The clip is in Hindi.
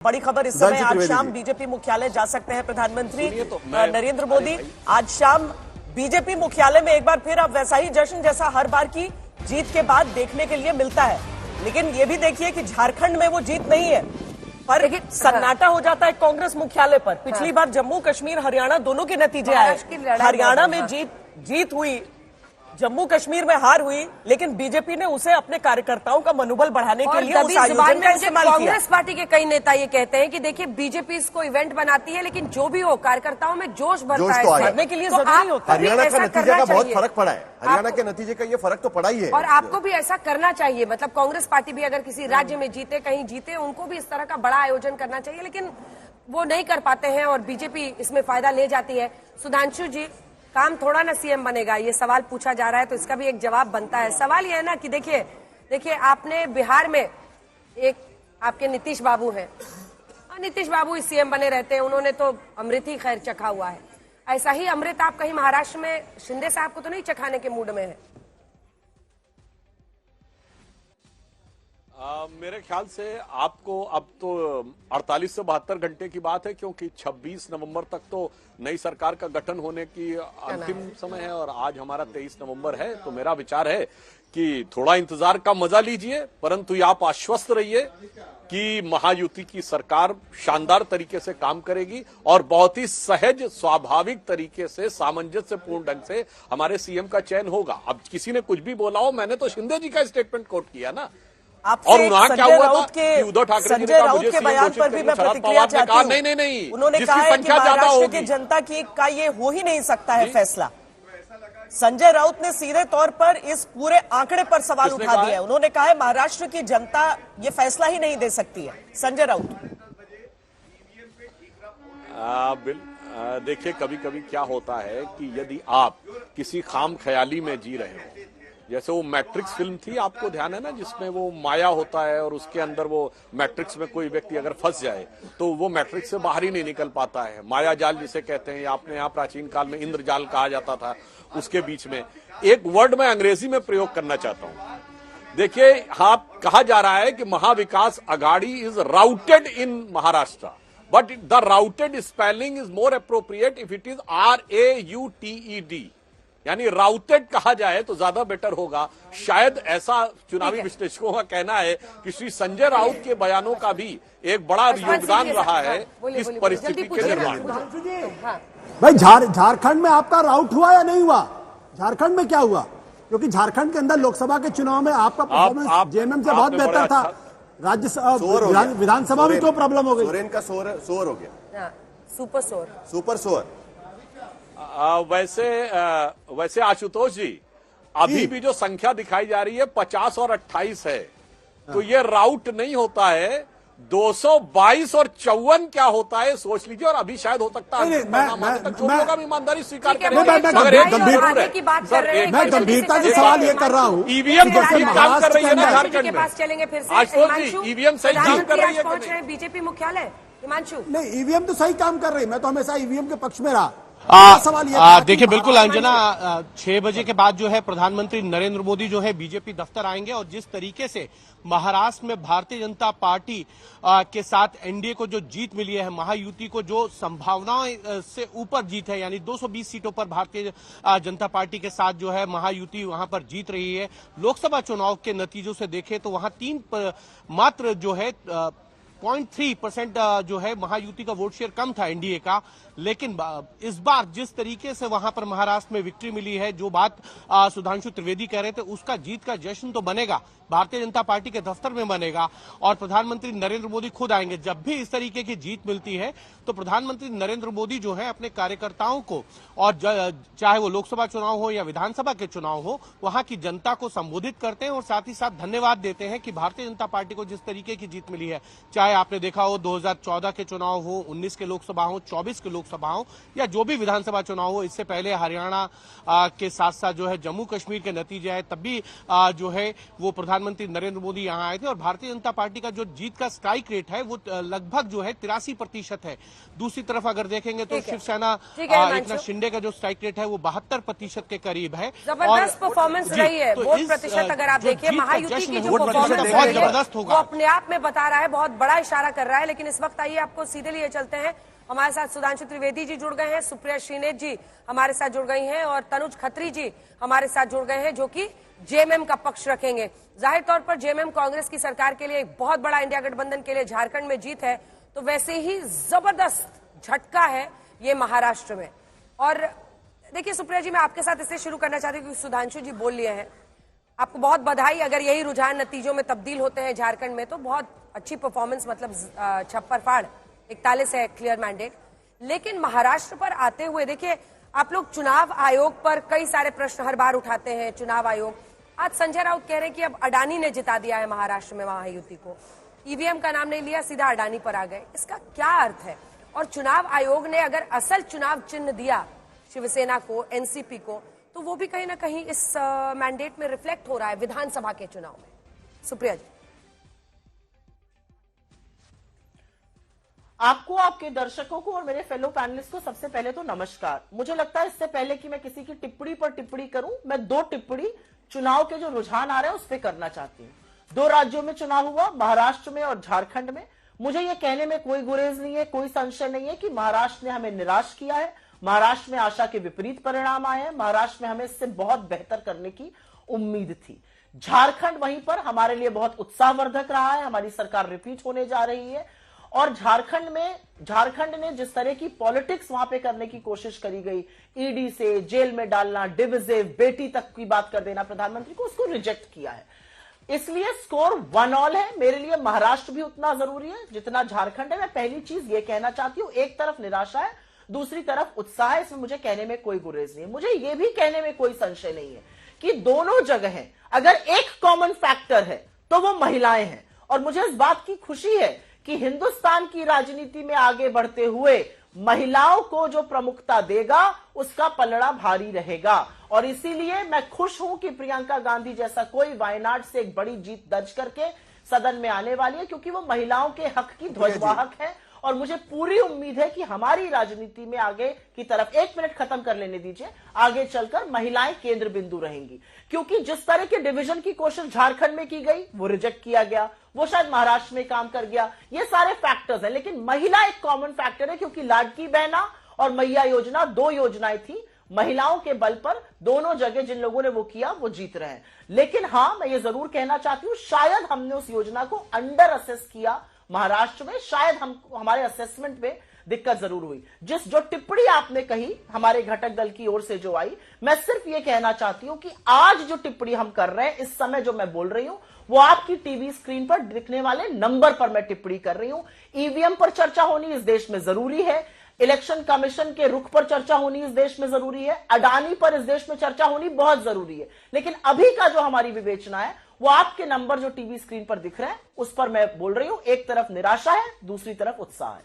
बड़ी खबर इस समय आज शाम बीजेपी मुख्यालय जा सकते हैं प्रधानमंत्री नरेंद्र मोदी। आज शाम बीजेपी मुख्यालय में एक बार फिर अब वैसा ही जश्न जैसा हर बार की जीत के बाद देखने के लिए मिलता है। लेकिन ये भी देखिए कि झारखंड में वो जीत नहीं है, पर सन्नाटा हो जाता है कांग्रेस मुख्यालय पर। पिछली बार जम्मू कश्मीर हरियाणा दोनों के नतीजे आए, हरियाणा में जीत हुई, जम्मू कश्मीर में हार हुई, लेकिन बीजेपी ने उसे अपने कार्यकर्ताओं का मनोबल बढ़ाने के लिए उस आयोजन में इस्तेमाल किया। कांग्रेस पार्टी के कई नेता ये कहते हैं कि देखिए बीजेपी इसको इवेंट बनाती है, लेकिन जो भी हो कार्यकर्ताओं में जोश भरता है, करने के लिए जरूरी होता है। हरियाणा का नतीजे का बहुत फर्क पड़ा है, हरियाणा के नतीजे का ये फर्क तो पड़ा ही है, और आपको भी ऐसा करना चाहिए। मतलब कांग्रेस पार्टी भी अगर किसी राज्य में जीते, कहीं जीते, उनको भी इस तरह का बड़ा आयोजन करना चाहिए, लेकिन वो नहीं कर पाते हैं और बीजेपी इसमें फायदा ले जाती है। सुधांशु जी, काम थोड़ा ना सीएम बनेगा, ये सवाल पूछा जा रहा है, तो इसका भी एक जवाब बनता है। सवाल ये है ना कि देखिए आपने बिहार में एक आपके नीतीश बाबू हैं, नीतीश बाबू ही सीएम बने रहते हैं, उन्होंने तो अमृत ही खैर चखा हुआ है। ऐसा ही अमृत आप कहीं महाराष्ट्र में शिंदे साहब को तो नहीं चखाने के मूड में है? मेरे ख्याल से आपको अब तो 48 से 72 घंटे की बात है, क्योंकि 26 नवंबर तक तो नई सरकार का गठन होने की अंतिम समय है और आज हमारा 23 नवंबर है। तो मेरा विचार है कि थोड़ा इंतजार का मजा लीजिए, परंतु आप आश्वस्त रहिए कि महायुति की सरकार शानदार तरीके से काम करेगी और बहुत ही सहज स्वाभाविक तरीके से सामंजस्यपूर्ण ढंग से हमारे सीएम का चयन होगा। अब किसी ने कुछ भी बोला हो, मैंने तो शिंदे जी का स्टेटमेंट कोट किया ना, और वहां क्या हुआ था कि उद्धव ठाकरे जी ने कहा मुझे सीएम बयान पर भी मैं प्रतिक्रिया चाहती हूं। नहीं, उन्होंने कहा है कि महाराष्ट्र की जनता का ये हो ही नहीं सकता है फैसला। संजय राउत ने सीधे तौर पर इस पूरे आंकड़े पर सवाल उठा दिया है। उन्होंने कहा है महाराष्ट्र की जनता ये फैसला ही नहीं दे सकती है। संजय राउत, देखिए कभी कभी क्या होता है कि यदि आप किसी खाम ख्याली में जी रहे हो, जैसे वो मैट्रिक्स फिल्म थी, आपको ध्यान है ना, जिसमें वो माया होता है और उसके अंदर वो मैट्रिक्स में कोई व्यक्ति अगर फंस जाए तो वो मैट्रिक्स से बाहर ही नहीं निकल पाता है। माया जाल जिसे कहते हैं, आपने यहाँ प्राचीन काल में इंद्रजाल कहा जाता था। उसके बीच में एक वर्ड मैं अंग्रेजी में प्रयोग करना चाहता हूँ। देखिए, कहा जा रहा है कि Mahavikas Aghadi is routed in Maharashtra, but the routed spelling is more appropriate if it is RAUTED, यानी राउटेड कहा जाए तो ज्यादा बेटर होगा। शायद ऐसा चुनावी विश्लेषकों का कहना है कि श्री संजय राउत के बयानों का भी एक बड़ा योगदान रहा है इस परिस्थिति के निर्माण में। भाई झारखंड में आपका राउट हुआ या नहीं हुआ? झारखंड में क्या हुआ? क्योंकि झारखंड के अंदर लोकसभा के चुनाव में आपका परफॉर्मेंस जेएमएम से बहुत बेहतर था। राज्य विधानसभा में क्यों प्रॉब्लम हो गई? सोरेन का सोर हो गया, सुपर सोर। वैसे आशुतोष जी, अभी भी जो संख्या दिखाई जा रही है 50 और 28 है, तो ये राउट नहीं होता है। 222 और 54 क्या होता है सोच लीजिए, और अभी शायद हो सकता है मैं ईमानदारी स्वीकार करें। मैं गंभीरता से सवाल ये कर रहा हूँ, ईवीएम काम कर रही है ना झारखंड में? चलेंगे फिर से आशुतोष जी, ईवीएम सही काम कर रही है? पहुंच रहे हैं बीजेपी मुख्यालय। हिमांशु, नहीं, ईवीएम तो सही काम कर रही, मैं तो हमेशा ईवीएम के पक्ष में रहा। देखिए बिल्कुल अंजना, 6 बजे के बाद जो है प्रधानमंत्री नरेंद्र मोदी जो है बीजेपी दफ्तर आएंगे, और जिस तरीके से महाराष्ट्र में भारतीय जनता पार्टी के साथ एनडीए को जो जीत मिली है, महायुति को जो संभावनाओं से ऊपर जीत है, यानी 220 सीटों पर भारतीय जनता पार्टी के साथ जो है महायुति वहां पर जीत रही है। लोकसभा चुनाव के नतीजों से देखें तो वहां 3 मात्र जो है 0.3% जो है महायुति का वोट शेयर कम था एनडीए का। लेकिन इस बार जिस तरीके से वहां पर महाराष्ट्र में विक्ट्री मिली है, जो बात सुधांशु त्रिवेदी कह रहे थे, उसका जीत का जश्न तो बनेगा, भारतीय जनता पार्टी के दफ्तर में बनेगा, और प्रधानमंत्री नरेंद्र मोदी खुद आएंगे। जब भी इस तरीके की जीत मिलती है तो प्रधानमंत्री नरेंद्र मोदी जो है अपने कार्यकर्ताओं को, और चाहे वो लोकसभा चुनाव हो या विधानसभा के चुनाव हो, वहां की जनता को संबोधित करते हैं और साथ ही साथ धन्यवाद देते हैं कि भारतीय जनता पार्टी को जिस तरीके की जीत मिली है, चाहे आपने देखा हो 2014 के चुनाव हो, 19 के लोकसभा हो, 24 के लोकसभा हो, या जो भी विधानसभा चुनाव हो। इससे पहले हरियाणा के साथ साथ जो है जम्मू कश्मीर के नतीजे आए, तब भी जो है वो प्रधानमंत्री नरेंद्र मोदी यहां आए थे, और भारतीय जनता पार्टी का जो जीत का स्ट्राइक रेट है वो लगभग जो है 83% है। दूसरी तरफ अगर देखेंगे तो शिवसेना एकनाथ शिंदे का जो स्ट्राइक रेट है वो 72% के करीब है। जबरदस्त परफॉर्मेंस रही है। वोट प्रतिशत अगर आप देखिए महायुति की जो परफॉर्मेंस बहुत जबरदस्त होगा, वो अपने आप में बता रहा है बहुत बड़ा इशारा कर रहा है। लेकिन इस वक्त आइए आपको सीधे लिए चलते हैं, हमारे साथ सुधांशु त्रिवेदी जी जुड़ गए हैं, सुप्रिया श्रीनेत जी हमारे साथ जुड़ गई हैं और तनुज खत्री जी हमारे साथ जुड़ गए हैं, जो कि जेएमएम का पक्ष रखेंगे। जाहिर तौर पर जेएमएम कांग्रेस की सरकार के लिए एक बहुत बड़ा इंडिया गठबंधन के लिए झारखंड में जीत है, तो वैसे ही जबरदस्त झटका है ये महाराष्ट्र में। और देखिए सुप्रिया जी, मैं आपके साथ इससे शुरू करना चाहती हूँ क्योंकि सुधांशु जी बोल लिए हैं। आपको बहुत बधाई, अगर यही रुझान नतीजों में तब्दील होते हैं झारखंड में तो बहुत अच्छी परफॉर्मेंस, मतलब छप्पर फाड़ 41 है क्लियर मैंडेट। लेकिन महाराष्ट्र पर आते हुए देखिए, आप लोग चुनाव आयोग पर कई सारे प्रश्न हर बार उठाते हैं। चुनाव आयोग, आज संजय राउत कह रहे हैं कि अब अडानी ने जिता दिया है महाराष्ट्र में महायुति को, ईवीएम का नाम नहीं लिया, सीधा अडानी पर आ गए। इसका क्या अर्थ है? और चुनाव आयोग ने अगर असल चुनाव चिन्ह दिया शिवसेना को, एनसीपी को, तो वो भी कहीं ना कहीं इस मैंडेट में रिफ्लेक्ट हो रहा है विधानसभा के चुनाव में। सुप्रिया जी, आपको, आपके दर्शकों को और मेरे फेलो पैनलिस्ट को सबसे पहले तो नमस्कार। मुझे लगता है इससे पहले कि मैं किसी की टिप्पणी पर टिप्पणी करूं, मैं दो टिप्पणी चुनाव के जो रुझान आ रहे हैं उस पर करना चाहती हूं। दो राज्यों में चुनाव हुआ, महाराष्ट्र में और झारखंड में। मुझे यह कहने में कोई गुरेज नहीं है, कोई संशय नहीं है कि महाराष्ट्र ने हमें निराश किया है। महाराष्ट्र में आशा के विपरीत परिणाम आए हैं। महाराष्ट्र में हमें इससे बहुत बेहतर करने की उम्मीद थी। झारखंड वहीं पर हमारे लिए बहुत उत्साहवर्धक रहा है। हमारी सरकार रिपीट होने जा रही है और झारखंड ने जिस तरह की पॉलिटिक्स वहां पे करने की कोशिश करी गई, ईडी से जेल में डालना, डिविजिव, बेटी तक की बात कर देना प्रधानमंत्री को, उसको रिजेक्ट किया है। इसलिए स्कोर 1-1 है। मेरे लिए महाराष्ट्र भी उतना जरूरी है जितना झारखंड है। मैं पहली चीज ये कहना चाहती हूं, एक तरफ निराशा है, दूसरी तरफ उत्साह है। इसमें मुझे कहने में कोई गुरेज नहीं है। मुझे यह भी कहने में कोई संशय नहीं है कि दोनों जगह अगर एक कॉमन फैक्टर है तो वो महिलाएं हैं। और मुझे इस बात की खुशी है कि हिंदुस्तान की राजनीति में आगे बढ़ते हुए महिलाओं को जो प्रमुखता देगा उसका पलड़ा भारी रहेगा। और इसीलिए मैं खुश हूं कि प्रियंका गांधी जैसा कोई वायनाड से एक बड़ी जीत दर्ज करके सदन में आने वाली है, क्योंकि वो महिलाओं के हक की ध्वजवाहक है। और मुझे पूरी उम्मीद है कि हमारी राजनीति में आगे की तरफ, 1 मिनट खत्म कर लेने दीजिए, आगे चलकर महिलाएं केंद्र बिंदु रहेंगी। क्योंकि जिस तरह के डिवीजन की कोशिश झारखंड में की गई वो रिजेक्ट किया गया, वो शायद महाराष्ट्र में काम कर गया। ये सारे फैक्टर्स हैं, लेकिन महिला एक कॉमन फैक्टर है, क्योंकि लाडकी बहना और मैया योजना 2 योजनाएं थी। महिलाओं के बल पर दोनों जगह जिन लोगों ने वो किया वो जीत रहे हैं। लेकिन हां, मैं ये जरूर कहना चाहती हूं, शायद हमने उस योजना को अंडर असेस किया महाराष्ट्र में। शायद हमारे असेसमेंट में दिक्कत जरूर हुई। जो टिप्पणी आपने कही हमारे घटक दल की ओर से जो आई, मैं सिर्फ ये कहना चाहती हूं कि आज जो टिप्पणी हम कर रहे हैं, इस समय जो मैं बोल रही हूं, वो आपकी टीवी स्क्रीन पर दिखने वाले नंबर पर मैं टिप्पणी कर रही हूं। ईवीएम पर चर्चा होनी इस देश में जरूरी है, इलेक्शन कमीशन के रुख पर चर्चा होनी इस देश में जरूरी है, अडानी पर इस देश में चर्चा होनी बहुत जरूरी है। लेकिन अभी का जो हमारी विवेचना है वो आपके नंबर जो टीवी स्क्रीन पर दिख रहे हैं उस पर मैं बोल रही हूं। एक तरफ निराशा है, दूसरी तरफ उत्साह है।